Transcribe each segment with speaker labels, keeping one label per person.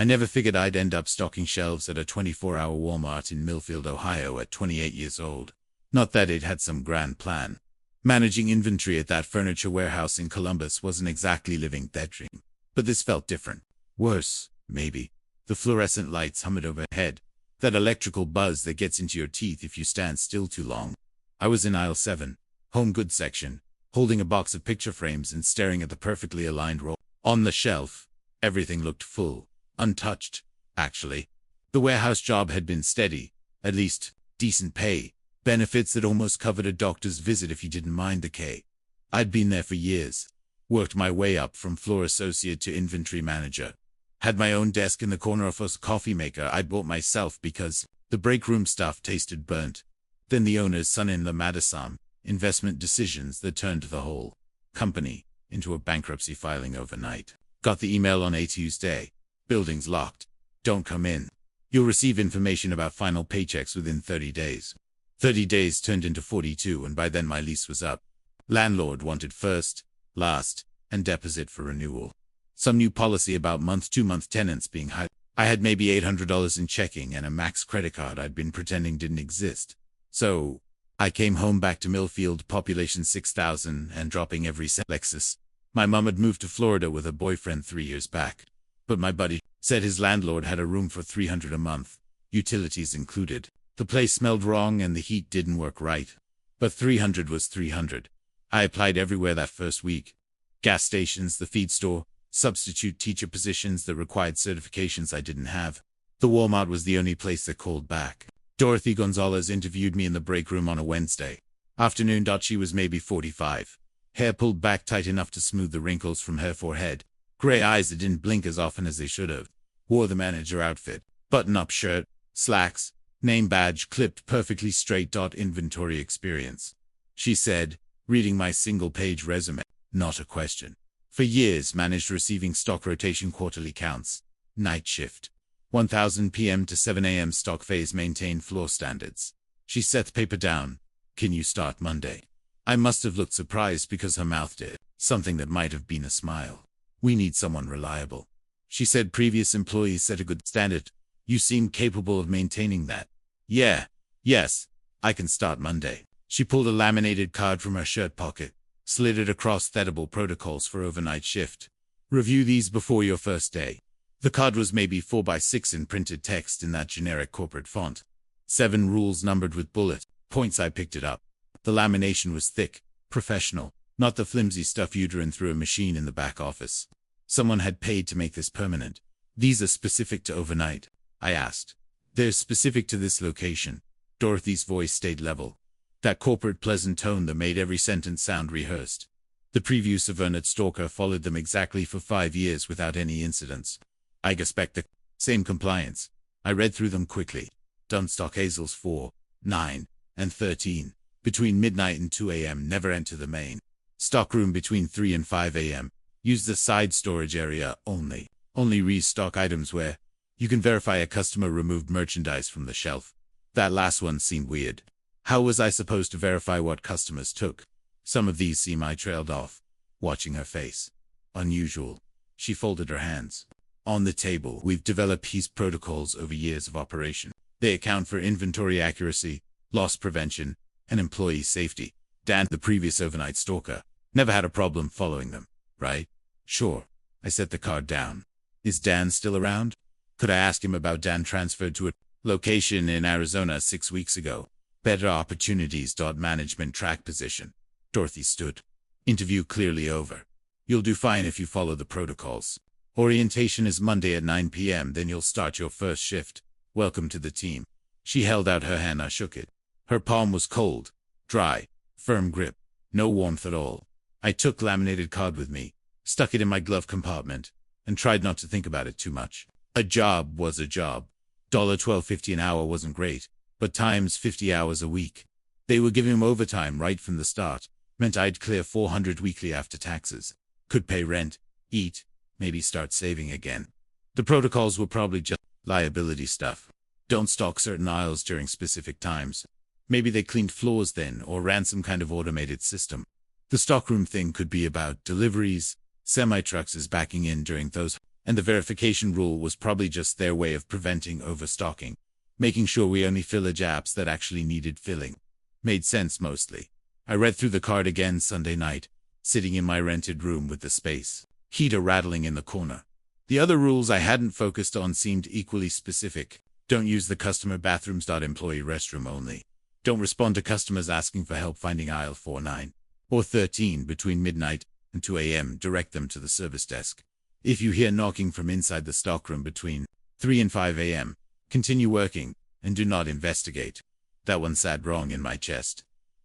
Speaker 1: I never figured I'd end up stocking shelves at a 24-hour Walmart in Millfield, Ohio at 28 years old. Not that it had some grand plan. Managing inventory at that furniture warehouse in Columbus wasn't exactly living that dream. But this felt different. Worse, maybe. The fluorescent lights hummed overhead. That electrical buzz that gets into your teeth if you stand still too long. I was in aisle 7, home goods section, holding a box of picture frames and staring at the perfectly aligned roll. On the shelf, everything looked full, untouched, actually. The warehouse job had been steady, at least decent pay, benefits that almost covered a doctor's visit if you didn't mind the K. I'd been there for years, worked my way up from floor associate to inventory manager. Had my own desk in the corner of a coffee maker I bought myself because the break room stuff tasted burnt. Then the owner's son-in-law made some investment decisions that turned the whole company into a bankruptcy filing overnight. Got the email on a Tuesday. Building's locked. Don't come in. You'll receive information about final paychecks within 30 days. 30 days turned into 42, and by then my lease was up. Landlord wanted first, last, and deposit for renewal. Some new policy about month-to-month tenants being high. I had maybe $800 in checking and a max credit card I'd been pretending didn't exist. So, I came home back to Millfield, population 6,000, and dropping every cent. Lexus. My mom had moved to Florida with a boyfriend 3 years back. But my buddy said his landlord had a room for $300 a month, utilities included. The place smelled wrong and the heat didn't work right. But $300 was $300. I applied everywhere that first week. Gas stations, the feed store, substitute teacher positions that required certifications I didn't have. The Walmart was the only place that called back. Dorothy Gonzalez interviewed me in the break room on a Wednesday afternoon. She was maybe 45. Hair pulled back tight enough to smooth the wrinkles from her forehead. Gray eyes that didn't blink as often as they should have. Wore the manager outfit. Button-up shirt, slacks, name badge clipped perfectly straight. Inventory experience. She said, reading my single-page resume. Not a question. For years managed receiving stock rotation quarterly counts. Night shift. 1000 p.m. to 7 a.m. stock phase, maintained floor standards. She set the paper down. Can you start Monday? I must have looked surprised because her mouth did something that might have been a smile. We need someone reliable. She said previous employees set a good standard. You seem capable of maintaining that. Yes, I can start Monday. She pulled a laminated card from her shirt pocket, slid it across edible protocols for overnight shift. Review these before your first day. The card was maybe 4 by 6 in printed text in that generic corporate font. 7 rules numbered with bullet points. I picked it up. The lamination was thick, professional, not the flimsy stuff you'd run through a machine in the back office. Someone had paid to make this permanent. These are specific to overnight, I asked. They're specific to this location. Dorothy's voice stayed level. That corporate pleasant tone that made every sentence sound rehearsed. The preview Savernat Stalker followed them exactly for 5 years without any incidents. I expect the same compliance. I read through them quickly. Dunstock Hazels 4, 9, and 13. Between midnight and 2 a.m. never enter the main stockroom between 3 and 5 a.m. Use the side storage area only. Only restock items where you can verify a customer removed merchandise from the shelf. That last one seemed weird. How was I supposed to verify what customers took? Some of these seem I trailed off. Watching her face. Unusual. She folded her hands. On the table, we've developed these protocols over years of operation. They account for inventory accuracy, loss prevention, and employee safety. Dan, the previous overnight stalker, never had a problem following them, right? Sure. I set the card down. Is Dan still around? Could I ask him about Dan transferred to a location in Arizona 6 weeks ago? Better opportunities. Management track position. Dorothy stood. Interview clearly over. You'll do fine if you follow the protocols. Orientation is Monday at 9 p.m. Then you'll start your first shift. Welcome to the team. She held out her hand. I shook it. Her palm was cold, dry, firm grip. No warmth at all. I took laminated card with me, stuck it in my glove compartment, and tried not to think about it too much. A job was a job. $12.50 an hour wasn't great, but times 50 hours a week. They were giving him overtime right from the start. Meant I'd clear $400 weekly after taxes. Could pay rent, eat, maybe start saving again. The protocols were probably just liability stuff. Don't stock certain aisles during specific times. Maybe they cleaned floors then or ran some kind of automated system. The stockroom thing could be about deliveries, semi-trucks is backing in during those, And the verification rule was probably just their way of preventing overstocking, making sure we only filled apps that actually needed filling. Made sense mostly. I read through the card again Sunday night, sitting in my rented room with the space heater rattling in the corner. The other rules I hadn't focused on seemed equally specific. Don't use the customer bathrooms. Employee restroom only. Don't respond to customers asking for help finding aisle 49 or 13 between midnight and 2 a.m. Direct them to the service desk. If you hear knocking from inside the stockroom between 3 and 5 a.m., continue working and do not investigate. That one sat wrong in my chest.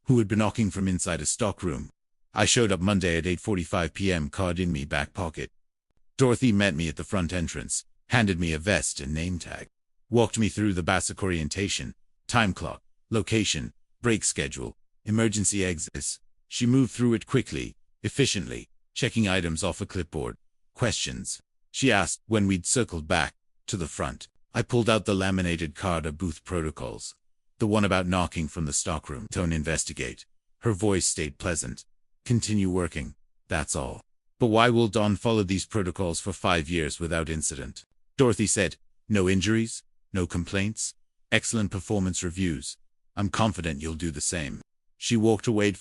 Speaker 1: Who would be knocking from inside a stockroom? I showed up Monday at 8:45 p.m. card in me back pocket. Dorothy met me at the front entrance, handed me a vest and name tag, walked me through the basic orientation, time clock, location, break schedule, emergency exits. She moved through it quickly, efficiently, checking items off a clipboard. Questions? She asked when we'd circled back to the front. I pulled out the laminated card of booth protocols. The one about knocking from the stockroom. Don't investigate. Her voice stayed pleasant. Continue working. That's all. But why will Dawn follow these protocols for 5 years without incident? Dorothy said, no injuries, no complaints, excellent performance reviews. I'm confident you'll do the same. She walked away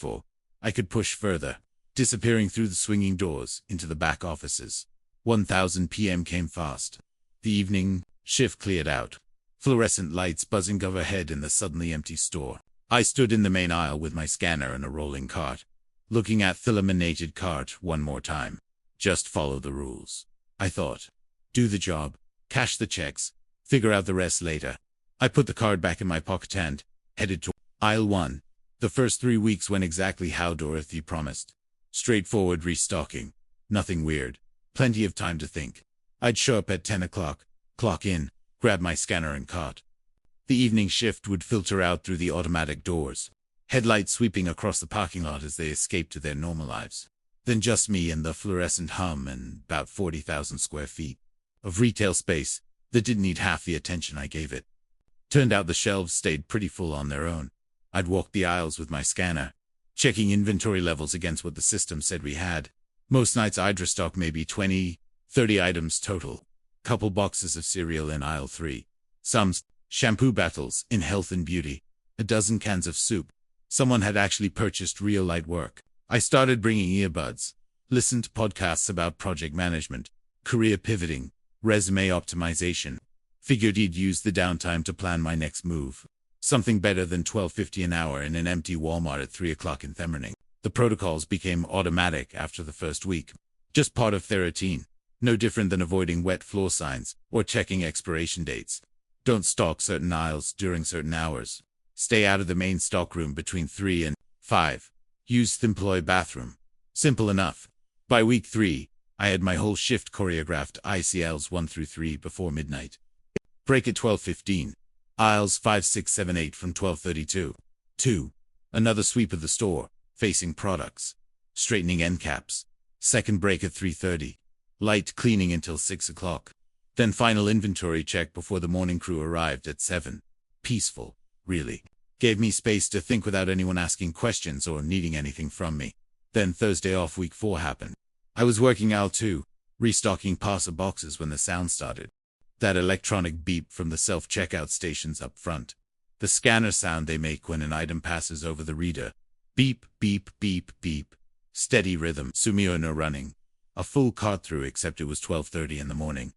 Speaker 1: I could push further, disappearing through the swinging doors into the back offices. 1000 p.m. came fast. The evening shift cleared out. Fluorescent lights buzzing overhead in the suddenly empty store. I stood in the main aisle with my scanner and a rolling cart, looking at the laminated cart one more time. Just follow the rules, I thought. Do the job, cash the checks, figure out the rest later. I put the card back in my pocket and headed to aisle 1. The first 3 weeks went exactly how Dorothy promised. Straightforward restocking. Nothing weird. Plenty of time to think. I'd show up at 10 o'clock, clock in, grab my scanner and cart. The evening shift would filter out through the automatic doors, headlights sweeping across the parking lot as they escaped to their normal lives. Then just me and the fluorescent hum and about 40,000 square feet of retail space that didn't need half the attention I gave it. Turned out the shelves stayed pretty full on their own. I'd walk the aisles with my scanner, checking inventory levels against what the system said we had. Most nights I'd restock maybe 20, 30 items total. Couple boxes of cereal in aisle 3. Some shampoo bottles in health and beauty. A dozen cans of soup. Someone had actually purchased real light work. I started bringing earbuds, listened to podcasts about project management, career pivoting, resume optimization. Figured he'd use the downtime to plan my next move. Something better than $12.50 an hour in an empty Walmart at 3 o'clock in the morning. The protocols became automatic after the first week. Just part of their routine. No different than avoiding wet floor signs or checking expiration dates. Don't stock certain aisles during certain hours. Stay out of the main stockroom between 3 and 5. Use the employee bathroom. Simple enough. By week 3, I had my whole shift choreographed ICLs 1 through 3 before midnight. Break at 12:15. Aisles 5, 6, 7, 8 from 12:32. 2. Another sweep of the store, facing products. Straightening end caps. Second break at 3:30. Light cleaning until 6 o'clock. Then final inventory check before the morning crew arrived at 7. Peaceful, really. Gave me space to think without anyone asking questions or needing anything from me. Then Thursday off week 4 happened. I was working aisle 2, restocking parcel boxes when the sound started. That electronic beep from the self-checkout stations up front. The scanner sound they make when an item passes over the reader. Beep, beep, beep, beep. Steady rhythm. Sumio no running. A full cart through except it was 12:30 in the morning.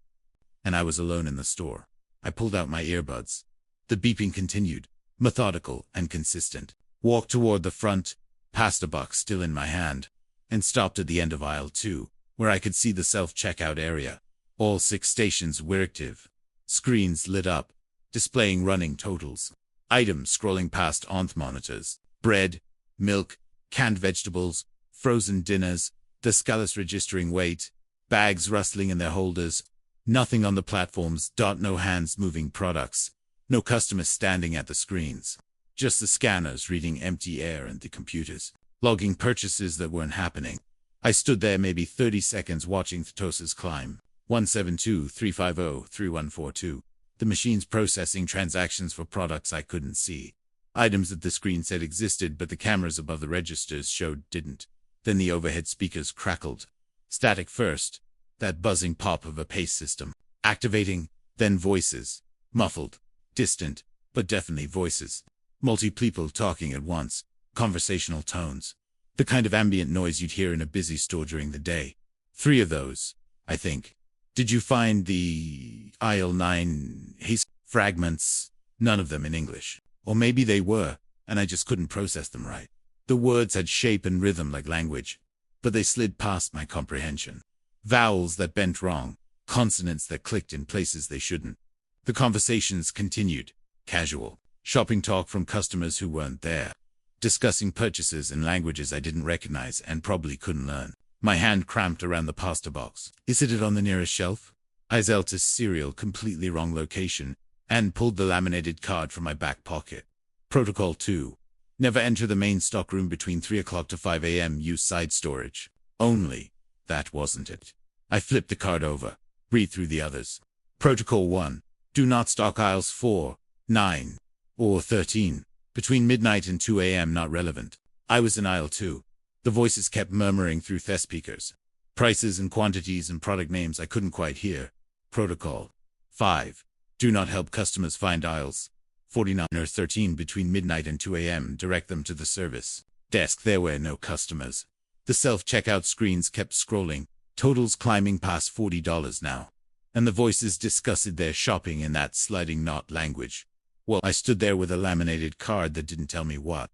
Speaker 1: And I was alone in the store. I pulled out my earbuds. The beeping continued, methodical and consistent. Walked toward the front, past a box still in my hand, and stopped at the end of aisle 2, where I could see the self-checkout area. All 6 stations were active. Screens lit up, displaying running totals. Items scrolling past on monitors. Bread, milk, canned vegetables, frozen dinners, the scalars registering weight, bags rustling in their holders. Nothing on the platforms. No hands moving products. No customers standing at the screens. Just the scanners reading empty air and the computers, logging purchases that weren't happening. I stood there maybe 30 seconds watching the TOSAs climb. 172-350-3142. The machines processing transactions for products I couldn't see. Items that the screen said existed but the cameras above the registers showed didn't. Then the overhead speakers crackled. Static first, That buzzing pop of a pace system. Activating, then voices. Muffled, distant, but definitely voices. Multi-people talking at once. Conversational tones. The kind of ambient noise you'd hear in a busy store during the day. 3 of those, I think. Did you find the aisle 9 haste fragments? None of them in English. Or maybe they were, and I just couldn't process them right. The words had shape and rhythm like language, but they slid past my comprehension. Vowels that bent wrong, consonants that clicked in places they shouldn't. The conversations continued, casual, shopping talk from customers who weren't there, discussing purchases in languages I didn't recognize and probably couldn't learn. My hand cramped around the pasta box. Is it on the nearest shelf? I zelled to cereal completely wrong location and pulled the laminated card from my back pocket. Protocol 2. Never enter the main stockroom between 3 o'clock to 5 a.m. Use side storage. Only. That wasn't it. I flipped the card over. Read through the others. Protocol 1. Do not stock aisles 4, 9, or 13. Between midnight and 2 a.m. Not relevant. I was in aisle 2. The voices kept murmuring through the speakers. Prices and quantities and product names I couldn't quite hear. Protocol 5. Do not help customers find aisles 49 or 13 between midnight and 2 a.m. Direct them to the service desk. There were no customers. The self-checkout screens kept scrolling, totals climbing past $40 now. And the voices discussed their shopping in that sliding knot language. Well, I stood there with a laminated card that didn't tell me what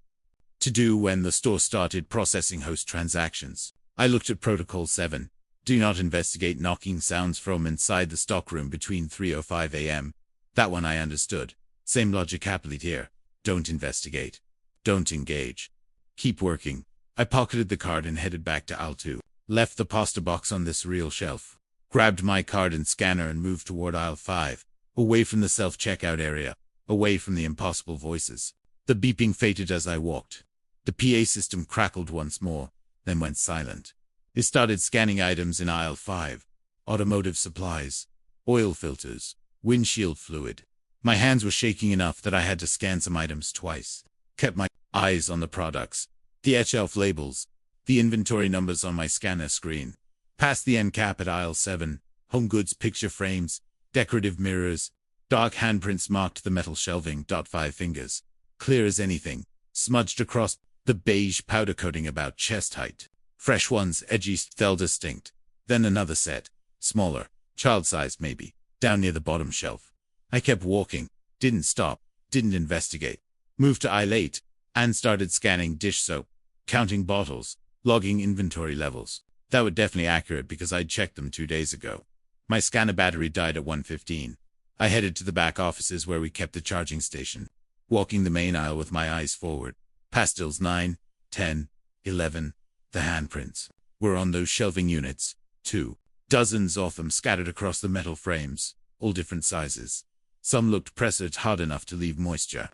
Speaker 1: to do when the store started processing host transactions. I looked at Protocol 7. Do not investigate knocking sounds from inside the stockroom between 3:05 a.m. That one I understood. Same logic applied here. Don't investigate. Don't engage. Keep working. I pocketed the card and headed back to aisle 2. Left the pasta box on this real shelf. Grabbed my card and scanner and moved toward aisle 5. Away from the self-checkout area. Away from the impossible voices. The beeping faded as I walked. The PA system crackled once more, then went silent. It started scanning items in aisle 5. Automotive supplies, oil filters, windshield fluid. My hands were shaking enough that I had to scan some items twice. Kept my eyes on the products, the shelf labels, the inventory numbers on my scanner screen. Past the end cap at aisle 7, home goods picture frames, decorative mirrors, dark handprints marked the metal shelving. 5 fingers, clear as anything, smudged across the beige powder coating about chest height. Fresh ones, edgy, still distinct. Then another set, smaller, child-sized maybe, down near the bottom shelf. I kept walking, didn't stop, didn't investigate. Moved to aisle 8, and started scanning dish soap, counting bottles, logging inventory levels. That was definitely accurate because I'd checked them 2 days ago. My scanner battery died at 1:15. I headed to the back offices where we kept the charging station. Walking the main aisle with my eyes forward. Pastels 9, 10, 11. The handprints were on those shelving units, too. Dozens of them scattered across the metal frames, all different sizes. Some looked pressed hard enough to leave moisture.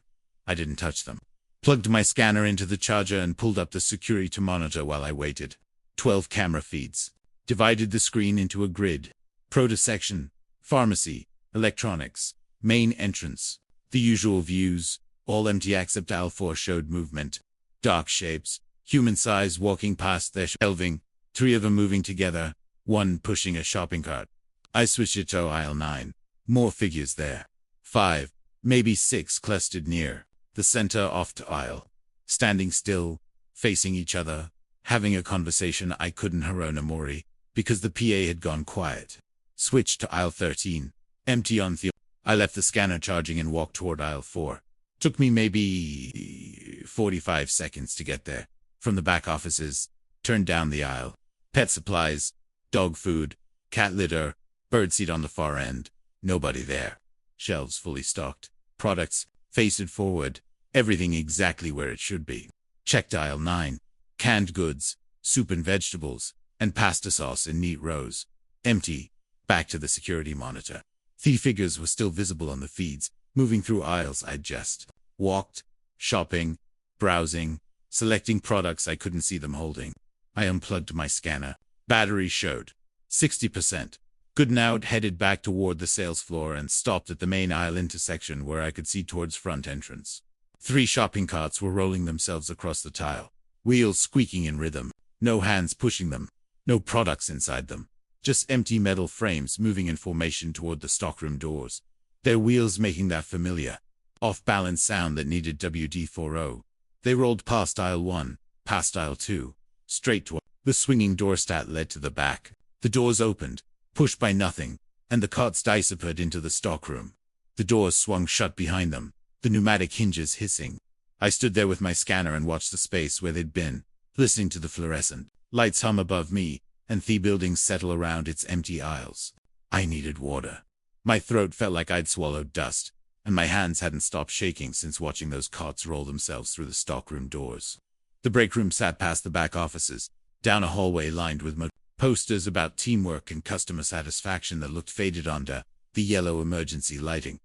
Speaker 1: I didn't touch them. Plugged my scanner into the charger and pulled up the security to monitor while I waited. 12 camera feeds. Divided the screen into a grid. Produce section, pharmacy, electronics, main entrance. The usual views, all empty except aisle 4 showed movement. Dark shapes, human size walking past their shelving, 3 of them moving together, 1 pushing a shopping cart. I switched it to aisle 9. More figures there. 5, maybe 6 clustered near the center of the aisle. Standing still, facing each other, having a conversation I couldn't Harona Mori, because the PA had gone quiet. Switched to aisle 13. Empty on the. I left the scanner charging and walked toward aisle 4. Took me maybe 45 seconds to get there. From the back offices, turned down the aisle. Pet supplies, dog food, cat litter, birdseed on the far end. Nobody there. Shelves fully stocked. Products, faced forward. Everything exactly where it should be. Checked aisle 9. Canned goods, soup and vegetables, and pasta sauce in neat rows. Empty. Back to the security monitor. The figures were still visible on the feeds. Moving through aisles I'd just walked, shopping, browsing, selecting products I couldn't see them holding. I unplugged my scanner. Battery showed 60%. Good now. Headed back toward the sales floor and stopped at the main aisle intersection where I could see towards front entrance. 3 shopping carts were rolling themselves across the tile. Wheels squeaking in rhythm. No hands pushing them. No products inside them. Just empty metal frames moving in formation toward the stockroom doors, their wheels making that familiar, off-balance sound that needed WD-40. They rolled past aisle 1, past aisle 2, straight to the swinging door stat led to the back. The doors opened, pushed by nothing, and the carts disappeared into the stockroom. The doors swung shut behind them, the pneumatic hinges hissing. I stood there with my scanner and watched the space where they'd been, listening to the fluorescent lights hum above me, and the buildings settle around its empty aisles. I needed water. My throat felt like I'd swallowed dust, and my hands hadn't stopped shaking since watching those carts roll themselves through the stockroom doors. The break room sat past the back offices, down a hallway lined with posters about teamwork and customer satisfaction that looked faded under the yellow emergency lighting.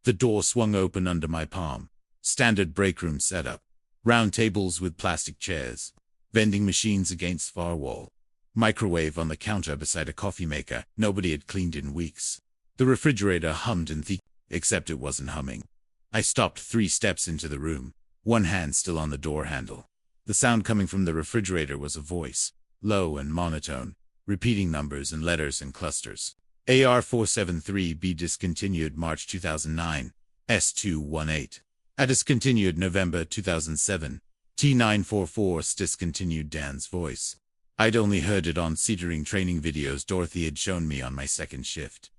Speaker 1: The door swung open under my palm. Standard break room setup. Round tables with plastic chairs. Vending machines against far wall. Microwave on the counter beside a coffee maker nobody had cleaned in weeks. The refrigerator hummed and except it wasn't humming. I stopped 3 steps into the room, one hand still on the door handle. The sound coming from the refrigerator was a voice, low and monotone, repeating numbers and letters in clusters. AR473B discontinued March 2009, S218. A discontinued November 2007, T944S discontinued. Dan's voice. I'd only heard it on Cedering training videos Dorothy had shown me on my second shift.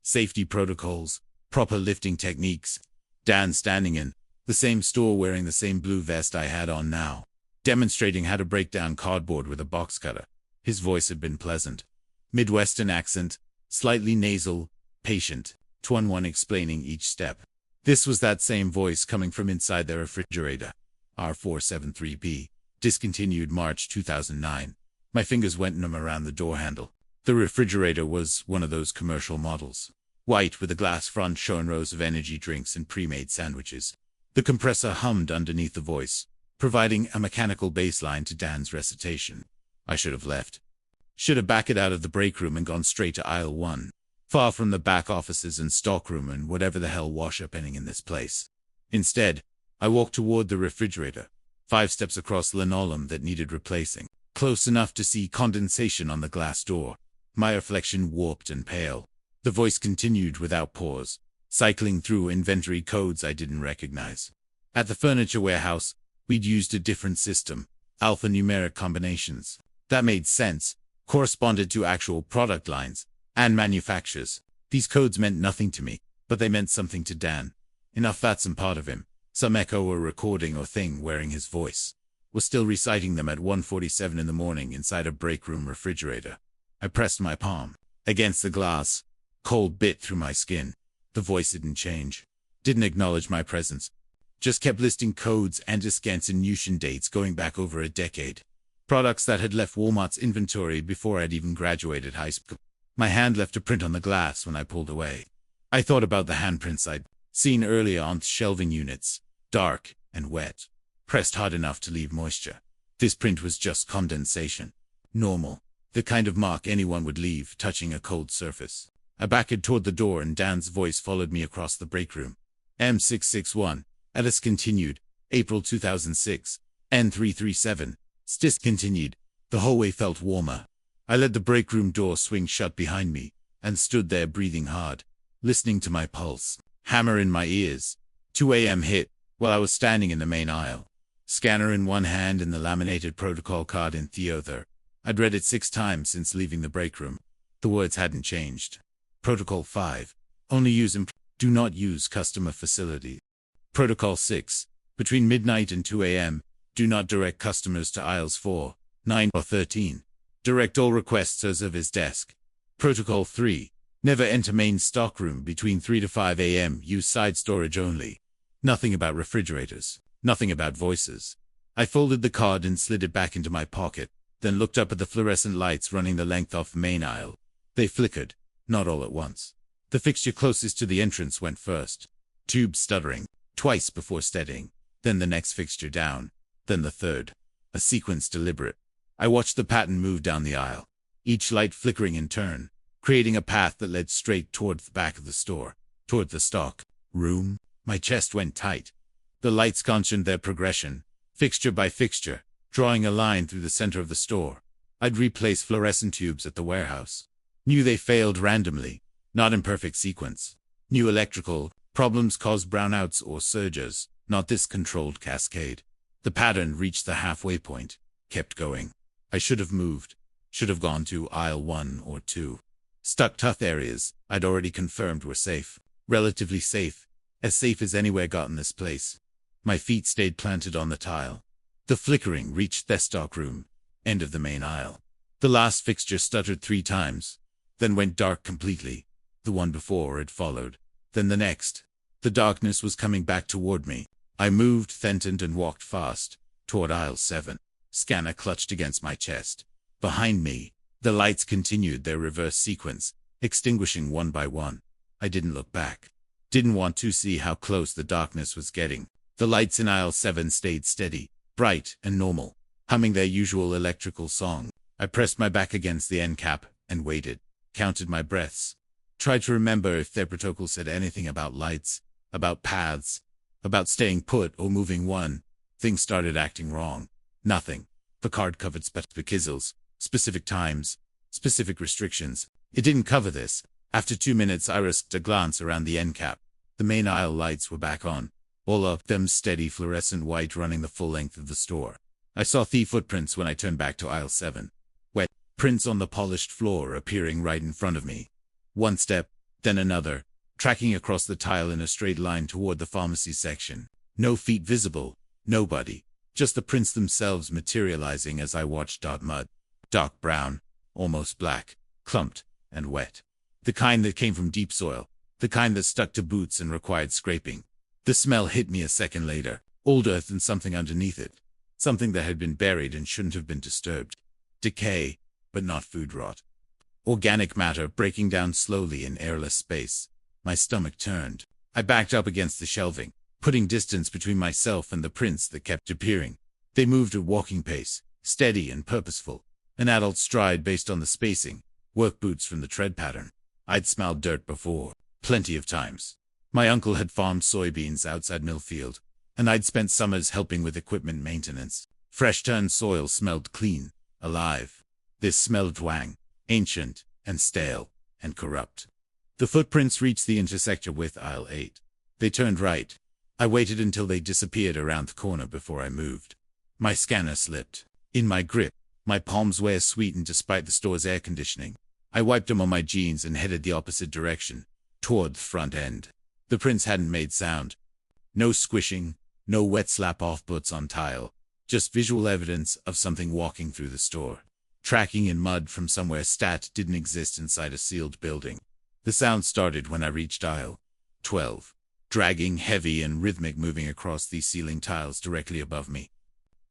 Speaker 1: Safety protocols, proper lifting techniques. Dan standing in the same store wearing the same blue vest I had on now, demonstrating how to break down cardboard with a box cutter. His voice had been pleasant. Midwestern accent, slightly nasal, patient, one explaining each step. This was that same voice coming from inside the refrigerator. R473B, discontinued March 2009. My fingers went numb around the door handle. The refrigerator was one of those commercial models. White with a glass front showing rows of energy drinks and pre-made sandwiches. The compressor hummed underneath the voice, providing a mechanical baseline to Dan's recitation. I should have left. Should have backed out of the break room and gone straight to aisle 1. Far from the back offices and stockroom and whatever the hell wash-up-ending in this place. Instead, I walked toward the refrigerator, 5 steps across linoleum that needed replacing, close enough to see condensation on the glass door, my reflection warped and pale. The voice continued without pause, cycling through inventory codes I didn't recognize. At the furniture warehouse, we'd used a different system, alphanumeric combinations. That made sense, corresponded to actual product lines and manufacturers. These codes meant nothing to me, but they meant something to Dan. Enough that some part of him, some echo or recording or thing wearing his voice, was still reciting them at 1:47 in the morning inside a break room refrigerator. I pressed my palm against the glass. Cold bit through my skin. The voice didn't change. Didn't acknowledge my presence. Just kept listing codes and discontinuation dates going back over a decade. Products that had left Walmart's inventory before I'd even graduated high school. My hand left a print on the glass when I pulled away. I thought about the handprints I'd seen earlier on shelving units. Dark and wet. Pressed hard enough to leave moisture. This print was just condensation. Normal. The kind of mark anyone would leave touching a cold surface. I backed toward the door and Dan's voice followed me across the break room. M661. Alice continued. April 2006. N337. Discontinued. The hallway felt warmer. I let the break room door swing shut behind me and stood there breathing hard, listening to my pulse. Hammer in my ears. 2 a.m. hit while I was standing in the main aisle. Scanner in one hand and the laminated protocol card in the other. I'd read it 6 times since leaving the break room. The words hadn't changed. Protocol 5. Only use do not use customer facility. Protocol 6. Between midnight and 2 a.m., do not direct customers to aisles 4, 9, or 13. Direct all requests as of his desk. Protocol 3. Never enter main stockroom between 3 to 5 a.m. Use side storage only. Nothing about refrigerators. Nothing about voices. I folded the card and slid it back into my pocket, then looked up at the fluorescent lights running the length of the main aisle. They flickered, not all at once. The fixture closest to the entrance went first. Tube stuttering, twice before steadying. Then the next fixture down. Then the third. A sequence deliberate. I watched the pattern move down the aisle, each light flickering in turn, creating a path that led straight toward the back of the store, toward the stock room. My chest went tight. The lights continued their progression, fixture by fixture, drawing a line through the center of the store. I'd replaced fluorescent tubes at the warehouse. Knew they failed randomly, not in perfect sequence. Knew electrical problems caused brownouts or surges, not this controlled cascade. The pattern reached the halfway point, kept going. I should have moved. Should have gone to aisle 1 or 2. Stuck tough areas, I'd already confirmed were safe. Relatively safe. As safe as anywhere got in this place. My feet stayed planted on the tile. The flickering reached the stockroom, end of the main aisle. The last fixture stuttered 3 times, then went dark completely. The one before it followed. Then the next. The darkness was coming back toward me. I moved, thentoned, and walked fast, toward aisle 7. Scanner clutched against my chest. Behind me, the lights continued their reverse sequence, extinguishing one by one. I didn't look back. Didn't want to see how close the darkness was getting. The lights in aisle 7 stayed steady, bright, and normal, humming their usual electrical song. I pressed my back against the end cap and waited, counted my breaths. Tried to remember if their protocol said anything about lights, about paths, about staying put or moving one. Things started acting wrong. Nothing. The card covered specifications, specific times, specific restrictions. It didn't cover this. After 2 minutes I risked a glance around the end cap. The main aisle lights were back on, all of them steady fluorescent white running the full length of the store. I saw thief footprints when I turned back to aisle 7. Wet prints on the polished floor appearing right in front of me. One step, then another, tracking across the tile in a straight line toward the pharmacy section. No feet visible, nobody. Just the prints themselves materializing as I watched. Mud. Dark brown, almost black, clumped, and wet. The kind that came from deep soil. The kind that stuck to boots and required scraping. The smell hit me a second later. Old earth and something underneath it. Something that had been buried and shouldn't have been disturbed. Decay, but not food rot. Organic matter breaking down slowly in airless space. My stomach turned. I backed up against the shelving, putting distance between myself and the prints that kept appearing. They moved at walking pace, steady and purposeful. An adult stride based on the spacing. Work boots from the tread pattern. I'd smelled dirt before, plenty of times. My uncle had farmed soybeans outside Millfield, and I'd spent summers helping with equipment maintenance. Fresh-turned soil smelled clean, alive. This smelled twang, ancient, and stale, and corrupt. The footprints reached the intersection with aisle 8. They turned right. I waited until they disappeared around the corner before I moved. My scanner slipped. In my grip, my palms were sweetened despite the store's air conditioning. I wiped them on my jeans and headed the opposite direction, toward the front end. The prints hadn't made sound. No squishing, no wet slap-off boots on tile. Just visual evidence of something walking through the store. Tracking in mud from somewhere stat didn't exist inside a sealed building. The sound started when I reached aisle 12. Dragging, heavy and rhythmic, moving across these ceiling tiles directly above me.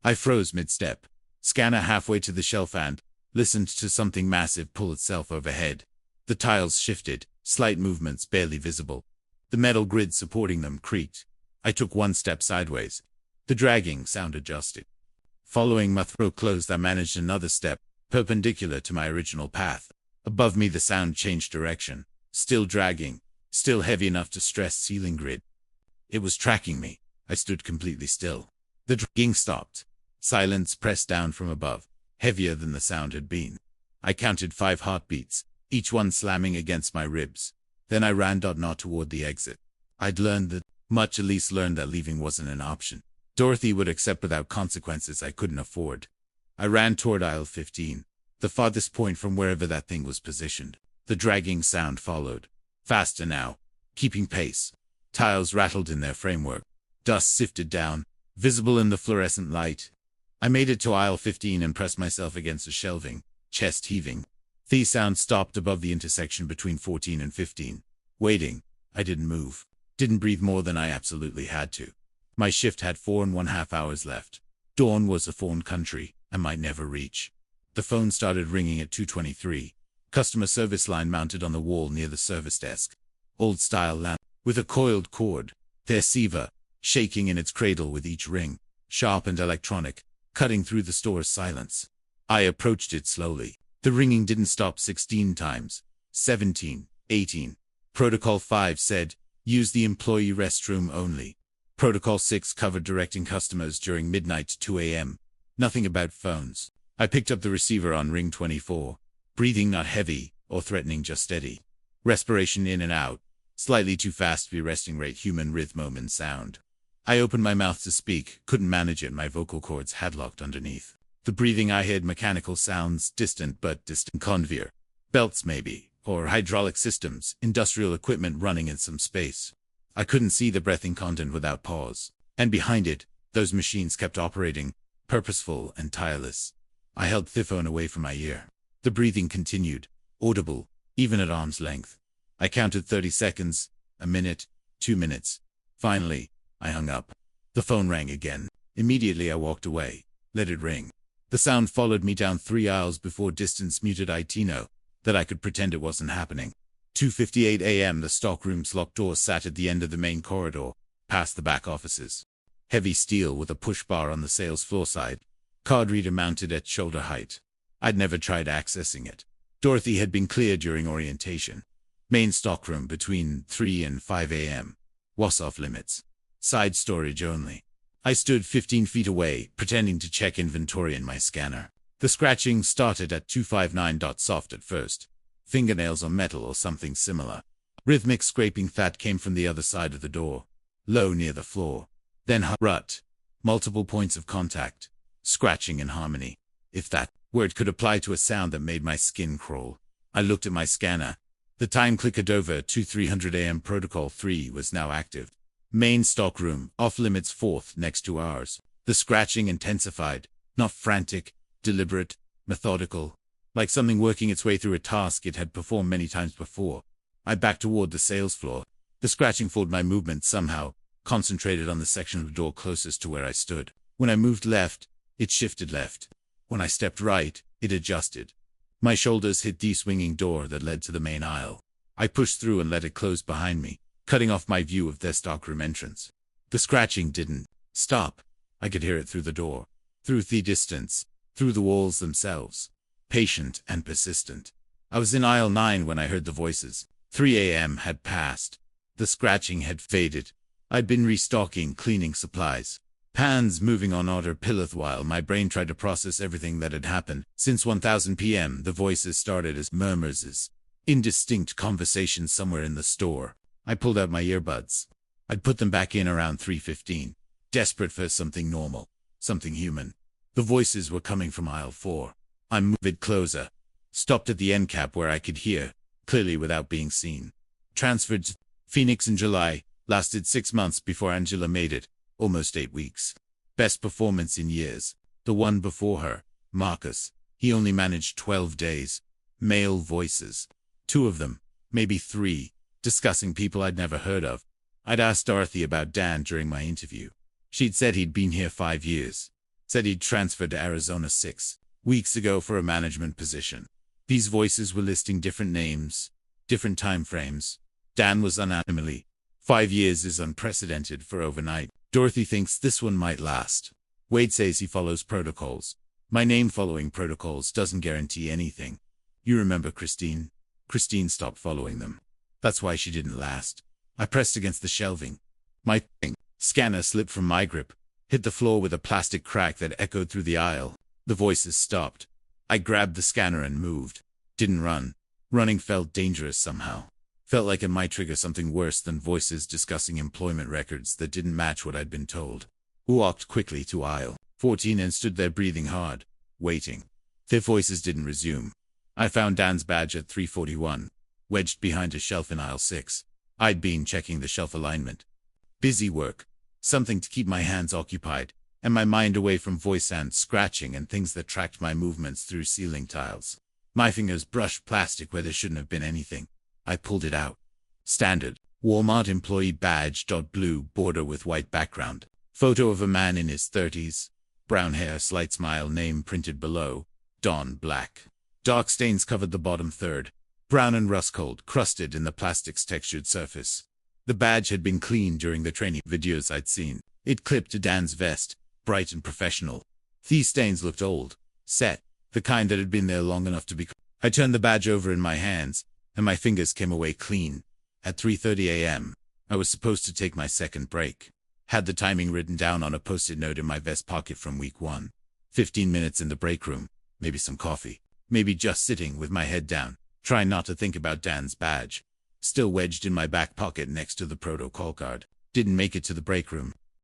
Speaker 1: I froze mid-step. Scanner halfway to the shelf and listened to something massive pull itself overhead. The tiles shifted, slight movements barely visible. The metal grid supporting them creaked. I took one step sideways. The dragging sound adjusted. Following my throat closed, I managed another step, perpendicular to my original path. Above me the sound changed direction. Still dragging, still heavy enough to stress ceiling grid. It was tracking me. I stood completely still. The dragging stopped. Silence pressed down from above, heavier than the sound had been. I counted 5 heartbeats, each one slamming against my ribs. Then I ran not toward the exit. I'd learned that much, at least learned that leaving wasn't an option. Dorothy would accept without consequences I couldn't afford. I ran toward aisle 15, the farthest point from wherever that thing was positioned. The dragging sound followed. Faster now, keeping pace. Tiles rattled in their framework. Dust sifted down, visible in the fluorescent light. I made it to aisle 15 and pressed myself against the shelving, chest heaving. The sound stopped above the intersection between 14 and 15. Waiting. I didn't move. Didn't breathe more than I absolutely had to. My shift had 4.5 hours left. Dawn was a foreign country I might never reach. The phone started ringing at 2:23. Customer service line mounted on the wall near the service desk. Old-style lamp with a coiled cord. The receiver, shaking in its cradle with each ring. Sharp and electronic, cutting through the store's silence. I approached it slowly. The ringing didn't stop 16 times. 17, 18. Protocol 5 said, use the employee restroom only. Protocol 6 covered directing customers during midnight to 2 a.m. Nothing about phones. I picked up the receiver on ring 24. Breathing not heavy, or threatening, just steady. Respiration in and out, slightly too fast to be resting rate, human rhythm and sound. I opened my mouth to speak, couldn't manage it, my vocal cords had locked underneath. The breathing I heard, mechanical sounds, distant but distant, conveyor belts maybe, or hydraulic systems, industrial equipment running in some space. I couldn't see the breathing content without pause. And behind it, those machines kept operating, purposeful and tireless. I held the phone away from my ear. The breathing continued, audible, even at arm's length. I counted 30 seconds, a minute, 2 minutes. Finally, I hung up. The phone rang again. Immediately I walked away, let it ring. The sound followed me down 3 aisles before distance muted. I know that I could pretend it wasn't happening. 2:58 a.m. The stockroom's locked door sat at the end of the main corridor, past the back offices. Heavy steel with a push bar on the sales floor side. Card reader mounted at shoulder height. I'd never tried accessing it. Dorothy had been cleared during orientation. Main stockroom between 3 and 5 a.m. Was off limits. Side storage only. I stood 15 feet away, pretending to check inventory in my scanner. The scratching started at 259. Soft at first. Fingernails on metal or something similar. Rhythmic scraping that came from the other side of the door. Low near the floor. Then rut. Multiple points of contact. Scratching in harmony. If that word could apply to a sound that made my skin crawl. I looked at my scanner. The time clicked over. 2300 a.m. Protocol 3 was now active. Main stockroom, off limits, fourth, next 2 hours. The scratching intensified. Not frantic, deliberate, methodical. Like something working its way through a task it had performed many times before. I backed toward the sales floor. The scratching followed my movement somehow, concentrated on the section of the door closest to where I stood. When I moved left, it shifted left. When I stepped right, it adjusted. My shoulders hit the swinging door that led to the main aisle. I pushed through and let it close behind me, cutting off my view of their stockroom entrance. The scratching didn't stop. I could hear it through the door, through the distance, through the walls themselves. Patient and persistent. I was in aisle 9 when I heard the voices. 3 a.m. had passed. The scratching had faded. I'd been restocking, cleaning supplies. Hands moving on autopilot while my brain tried to process everything that had happened. Since 1000 p.m. the voices started as murmurs, as indistinct conversations somewhere in the store. I pulled out my earbuds. I'd put them back in around 3:15. Desperate for something normal. Something human. The voices were coming from aisle 4. I moved closer. Stopped at the end cap where I could hear, clearly without being seen. Transferred to Phoenix in July. Lasted 6 months before Angela made it. Almost 8 weeks. Best performance in years. The one before her, Marcus. He only managed 12 days. Male voices. 2 of them, maybe 3, discussing people I'd never heard of. I'd asked Dorothy about Dan during my interview. She'd said he'd been here 5 years. Said he'd transferred to Arizona 6 weeks ago for a management position. These voices were listing different names, different time frames. Dan was unanimously. 5 years is unprecedented for overnight. Dorothy thinks this one might last. Wade says he follows protocols. My name following protocols doesn't guarantee anything. You remember Christine? Christine stopped following them. That's why she didn't last. I pressed against the shelving. My scanner slipped from my grip, hit the floor with a plastic crack that echoed through the aisle. The voices stopped. I grabbed the scanner and moved. Didn't run. Running felt dangerous somehow. Felt like it might trigger something worse than voices discussing employment records that didn't match what I'd been told. Walked quickly to aisle 14 and stood there breathing hard, waiting. Their voices didn't resume. I found Dan's badge at 341, wedged behind a shelf in aisle 6. I'd been checking the shelf alignment. Busy work. Something to keep my hands occupied, and my mind away from voice and scratching and things that tracked my movements through ceiling tiles. My fingers brushed plastic where there shouldn't have been anything. I pulled it out. Standard. Walmart employee badge. Blue border with white background. Photo of a man in his 30s. Brown hair, slight smile, name printed below. Don Black. Dark stains covered the bottom third. Brown and rust-cold, crusted in the plastic's textured surface. The badge had been cleaned during the training videos I'd seen. It clipped to Dan's vest, bright and professional. These stains looked old, set, the kind that had been there long enough to be. I turned the badge over in my hands, and my fingers came away clean. At 3:30 a.m., I was supposed to take my second break. Had the timing written down on a post-it note in my vest pocket from week 1. 15 minutes in the break room, maybe some coffee, maybe just sitting with my head down, trying not to think about Dan's badge, still wedged in my back pocket next to the protocol card. Didn't make it to the break room.